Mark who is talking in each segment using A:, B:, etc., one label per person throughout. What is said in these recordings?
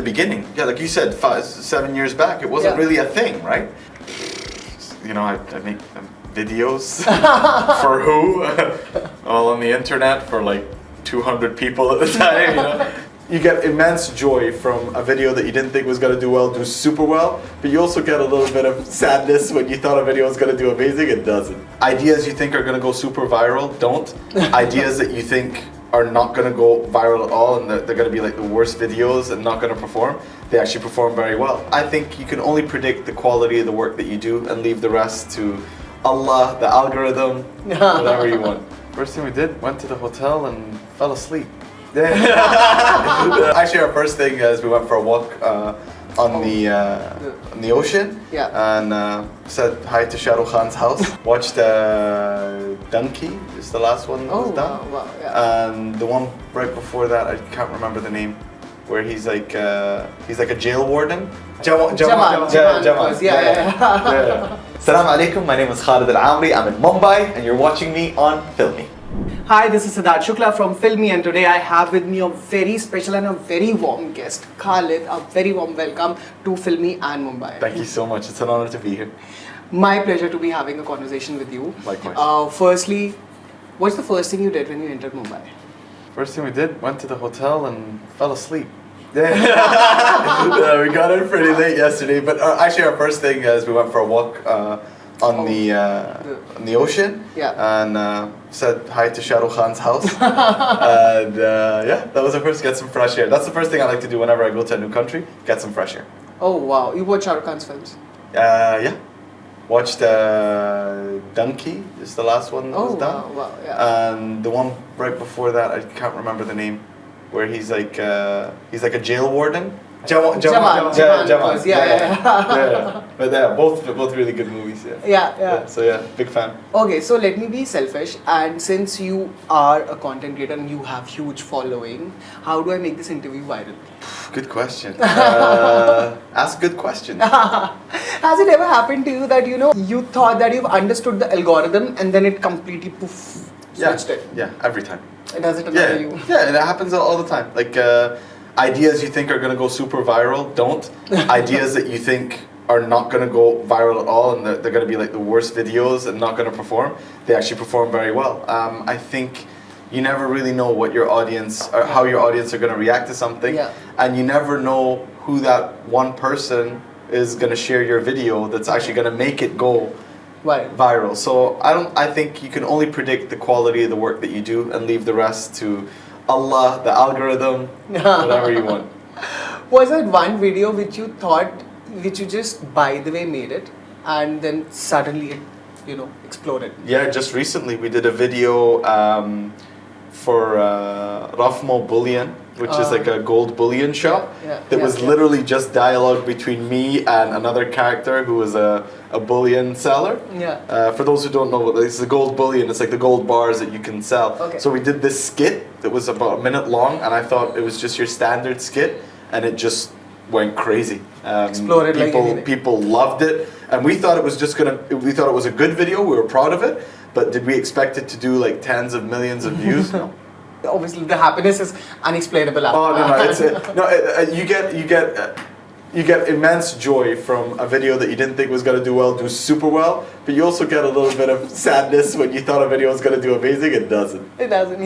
A: beginning. Yeah, like you said, 7 years back, it wasn't really a thing, right? You know, I make videos for who? All on the internet for like 200 people at the time, you know? You get immense joy from a video that you didn't think was gonna do well, do super well, but you also get a little bit of sadness when you thought a video was gonna do amazing, it doesn't. Ideas you think are gonna go super viral, don't. Ideas that you think are not gonna go viral at all and they're gonna be like the worst videos and not gonna perform, they actually perform very well. I think you can only predict the quality of the work that you do and leave the rest to Allah, the algorithm, whatever you want. First thing we did, went to the hotel and fell asleep. Actually, our first thing is we went for a walk on the ocean, and said hi to Shah Rukh Khan's house. Watched Donkey, is the last one that was done.
B: Wow, yeah.
A: And the one right before that, I can't remember the name, where he's like a jail warden. Jamal. Yeah. Assalamu alaikum, my name is Khalid Al-Amri, I'm in Mumbai, and you're watching me on Filmy.
B: Hi, this is Siddharth Shukla from Filmy, and today I have with me a very special and a very warm guest, Khalid. A very warm welcome to Filmy and Mumbai.
A: Thank you so much, it's an honor to be here.
B: My pleasure to be having a conversation with you.
A: Likewise.
B: Firstly, what's the first thing you did when you entered Mumbai?
A: First thing we did, went to the hotel and fell asleep. Yeah, we got in pretty late yesterday, but actually our first thing is we went for a walk on the ocean, and said hi to Shah Rukh Khan's house, and yeah, that was our first, get some fresh air. That's the first thing I like to do whenever I go to a new country, get some fresh air.
B: Oh wow, you watch Shah Rukh Khan's films?
A: Yeah. Watched Donkey, is the last one that was done.
B: Wow, yeah.
A: And the one right before that, I can't remember the name, where he's like a jail warden. Jamal. Yeah. But both really good movies.
B: Yeah.
A: So yeah, big fan.
B: Okay, so let me be selfish, and since you are a content creator and you have huge following, how do I make this interview viral?
A: Good question. Ask good questions.
B: Has it ever happened to you that you thought that you've understood the algorithm and then it completely switched it?
A: Yeah, every time.
B: Does it annoy you?
A: Yeah, it happens all the time. Like ideas you think are gonna go super viral, don't. Ideas that you think are not gonna go viral at all and they're gonna be like the worst videos and not gonna perform, they actually perform very well. I think you never really know what your audience or how your audience are gonna react to something, and you never know who that one person is gonna share your video that's actually gonna make it go viral. So I think you can only predict the quality of the work that you do and leave the rest to Allah, the algorithm, whatever you want.
B: Was that one video which you just by the way made it and then suddenly it exploded?
A: Yeah, just recently we did a video for Rafmo Bullion, which is like a gold bullion shop. That was literally just dialogue between me and another character who was a bullion seller. For those who don't know what this is, a gold bullion, it's like the gold bars that you can sell. So we did this skit that was about a minute long, and I thought it was just your standard skit, and it just went crazy.
B: Exploded like anything.
A: People loved it, and we thought it was a good video, we were proud of it, but did we expect it to do like tens of millions of views? No.
B: Obviously, the happiness is unexplainable.
A: Oh no! You get immense joy from a video that you didn't think was gonna do well, do super well, but you also get a little bit of sadness when you thought a video was gonna do amazing. It doesn't.
B: It doesn't,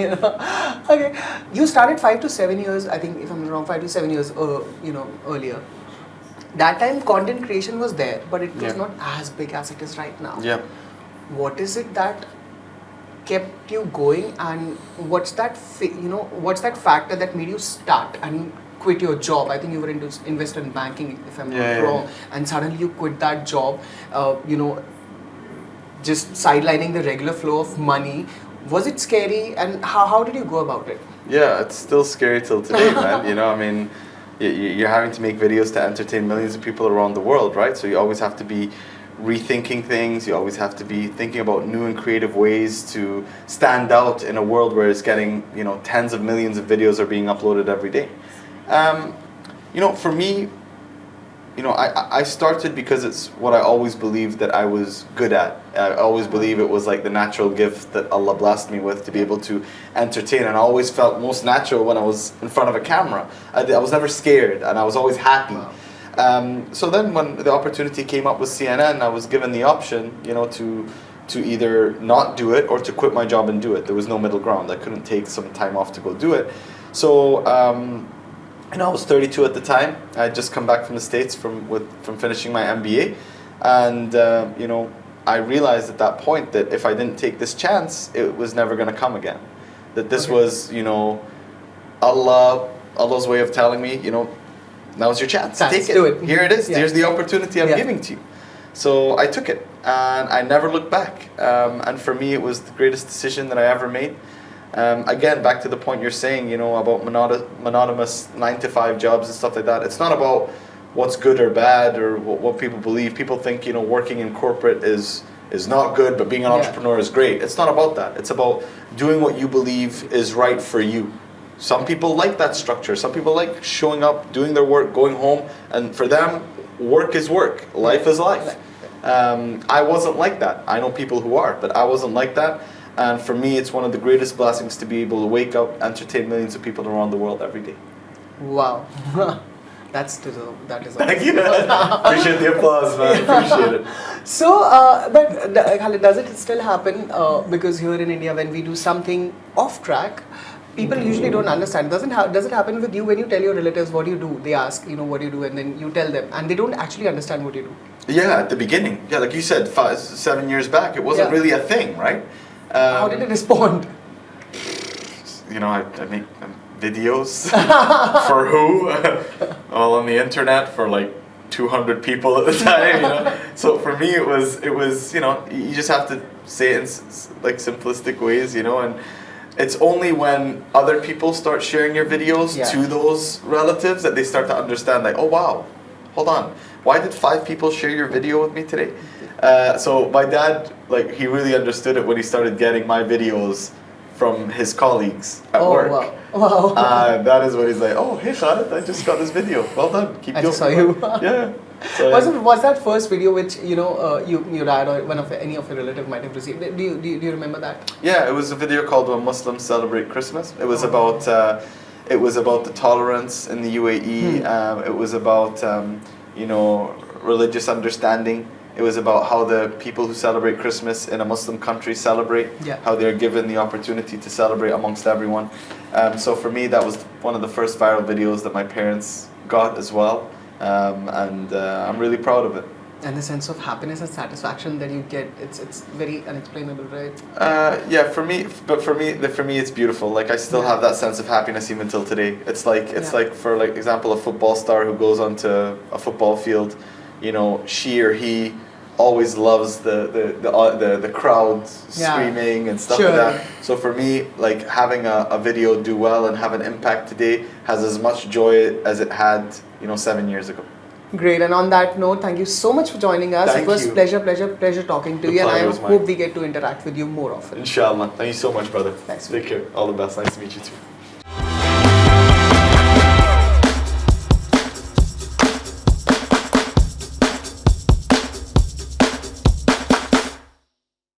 B: Okay, you started 5 to 7 years. I think, if I'm not wrong, 5 to 7 years, earlier. That time, content creation was there, but it was not as big as it is right now.
A: Yeah.
B: What is it that kept you going, and what's that factor that made you start and quit your job? I think you were invested in banking, if I'm not wrong, and suddenly you quit that job, just sidelining the regular flow of money. Was it scary, and how did you go about it?
A: Yeah, it's still scary till today, man. I mean, you're having to make videos to entertain millions of people around the world, right? So you always have to be rethinking things, you always have to be thinking about new and creative ways to stand out in a world where it's getting, tens of millions of videos are being uploaded every day. For me, I started because it's what I always believed that I was good at. I always believe it was like the natural gift that Allah blessed me with to be able to entertain, and I always felt most natural when I was in front of a camera. I was never scared, and I was always happy. So then when the opportunity came up with CNN, I was given the option, to either not do it or to quit my job and do it. There was no middle ground. I couldn't take some time off to go do it. So I was 32 at the time. I had just come back from the States from finishing my MBA, and I realized at that point that if I didn't take this chance, it was never going to come again. That this was, Allah's way of telling me, now's your chance. Take it.
B: Do it.
A: Here it is.
B: Yeah.
A: Here's the opportunity I'm giving to you. So I took it, and I never looked back. And for me, it was the greatest decision that I ever made. Again, back to the point you're saying, about monotonous 9-to-5 jobs and stuff like that. It's not about what's good or bad or what people believe. People think, working in corporate is not good, but being an entrepreneur is great. It's not about that. It's about doing what you believe is right for you. Some people like that structure. Some people like showing up, doing their work, going home, and for them, work is work. Life is life. I wasn't like that. I know people who are, but I wasn't like that. And for me, it's one of the greatest blessings to be able to wake up, entertain millions of people around the world every day.
B: Wow. That is awesome.
A: Thank you. Appreciate the applause, man. Appreciate it.
B: So, but Khalid, does it still happen? Because here in India, when we do something off track, people usually don't understand. Does it happen with you when you tell your relatives what you do? They ask, what do you do, and then you tell them, and they don't actually understand what you do.
A: Yeah, at the beginning. Yeah, like you said, 7 years back, it wasn't really a thing, right?
B: How did it respond?
A: I make videos for who? All on the internet for like 200 people at the time, So for me, it was you just have to say it in like simplistic ways, and it's only when other people start sharing your videos to those relatives that they start to understand, like, oh wow, hold on, why did 5 people share your video with me today? So my dad, he really understood it when he started getting my videos from his colleagues at work.
B: Wow.
A: That is when he's like, oh, hey Khalid, I just got this video. Well done. Keep going. I just saw you. Yeah. So,
B: was that first video which your dad or any of your relative might have received? Do you remember that?
A: Yeah, it was a video called "When Muslims Celebrate Christmas." It was about the tolerance in the UAE. It was about religious understanding. It was about how the people who celebrate Christmas in a Muslim country celebrate, how they're given the opportunity to celebrate amongst everyone. So for me, that was one of the first viral videos that my parents got as well. And I'm really proud of it.
B: And the sense of happiness and satisfaction that you get, it's very unexplainable, right?
A: Yeah, for me, it's beautiful. Like I still have that sense of happiness even till today. It's like for example, a football star who goes onto a football field, she or he always loves the crowd screaming and stuff like that. So for me, having a video do well and have an impact today has as much joy as it had 7 years ago.
B: Great, and on that note, thank you so much for joining us.
A: Thank
B: it was
A: you.
B: pleasure talking to you, and I hope we get to interact with you more often.
A: Inshallah. Thank you so much, brother.
B: Thanks.
A: Take care. All the best. Nice to meet you too.